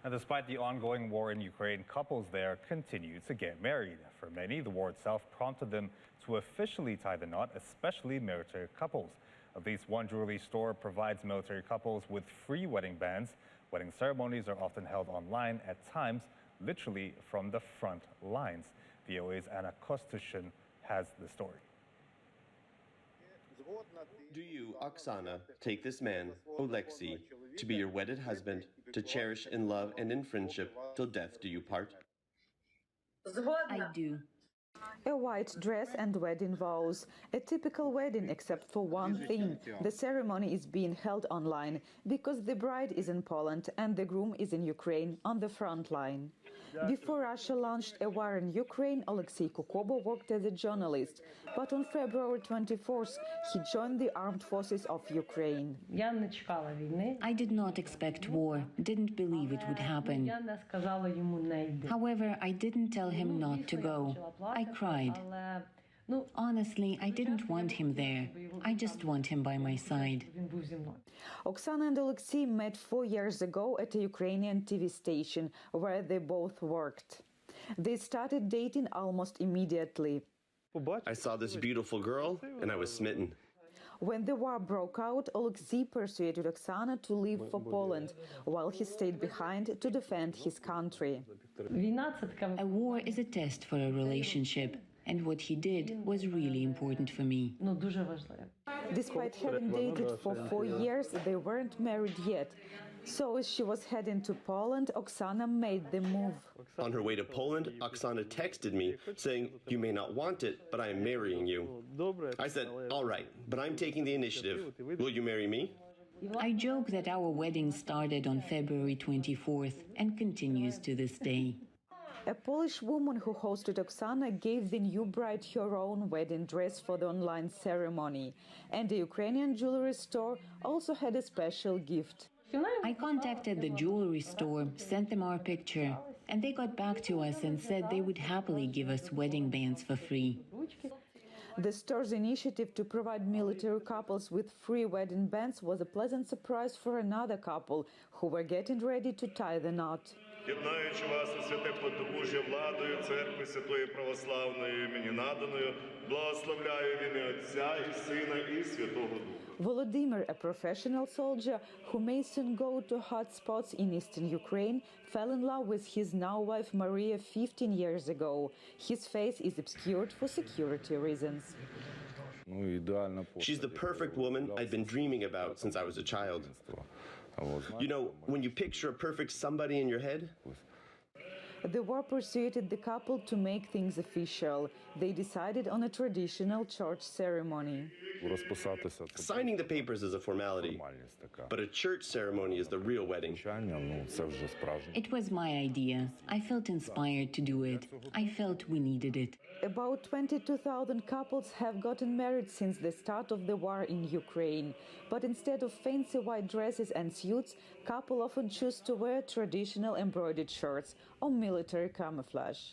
And despite the ongoing war in Ukraine, couples there continue to get married. For many, the war itself prompted them to officially tie the knot, especially military couples. At least one jewelry store provides military couples with free wedding bands. Wedding ceremonies are often held online, at times literally from the front lines. VOA's Anna Kostushin has the story. Do you, Oksana, take this man, Oleksiy, to be your wedded husband, to cherish in love and in friendship till death do you part? I do. A white dress and wedding vows. A typical wedding except for one thing. The ceremony is being held online because the bride is in Poland and the groom is in Ukraine on the front line. Before Russia launched a war in Ukraine, Oleksiy Kukobo worked as a journalist. But on February 24th, he joined the armed forces of Ukraine. I did not expect war, didn't believe it would happen. However, I didn't tell him not to go. I cried. Honestly, I didn't want him there. I just want him by my side. Oksana and Oleksiy met 4 years ago at a Ukrainian TV station where they both worked. They started dating almost immediately. I saw this beautiful girl and I was smitten. When the war broke out, Oleksiy persuaded Oksana to leave for Poland, while he stayed behind to defend his country. A war is a test for a relationship, and what he did was really important for me. Despite having dated for 4 years, they weren't married yet. So as she was heading to Poland, Oksana made the move. On her way to Poland, Oksana texted me saying, "You may not want it, but I am marrying you." I said, "All right, but I'm taking the initiative. Will you marry me?" I joke that our wedding started on February 24th and continues to this day. A Polish woman who hosted Oksana gave the new bride her own wedding dress for the online ceremony. And the Ukrainian jewelry store also had a special gift. I contacted the jewelry store, sent them our picture, and they got back to us and said they would happily give us wedding bands for free. The store's initiative to provide military couples with free wedding bands was a pleasant surprise for another couple who were getting ready to tie the knot. Єднаючи вас у святе подружжя владою Церкви Святої Православної мені наданою, благословляю в ім'я Отця і Сина і Святого Духа. Volodymyr, a professional soldier who may soon go to hot spots in eastern Ukraine, fell in love with his now wife Maria 15 years ago. His face is obscured for security reasons. She's the perfect woman I'd been dreaming about since I was a child. You know, when you picture a perfect somebody in your head? The war persuaded the couple to make things official. They decided on a traditional church ceremony. Signing the papers is a formality, but a church ceremony is the real wedding. It was my idea. I felt inspired to do it. I felt we needed it. About 22,000 couples have gotten married since the start of the war in Ukraine. But instead of fancy white dresses and suits, couples often choose to wear traditional embroidered shirts or military camouflage.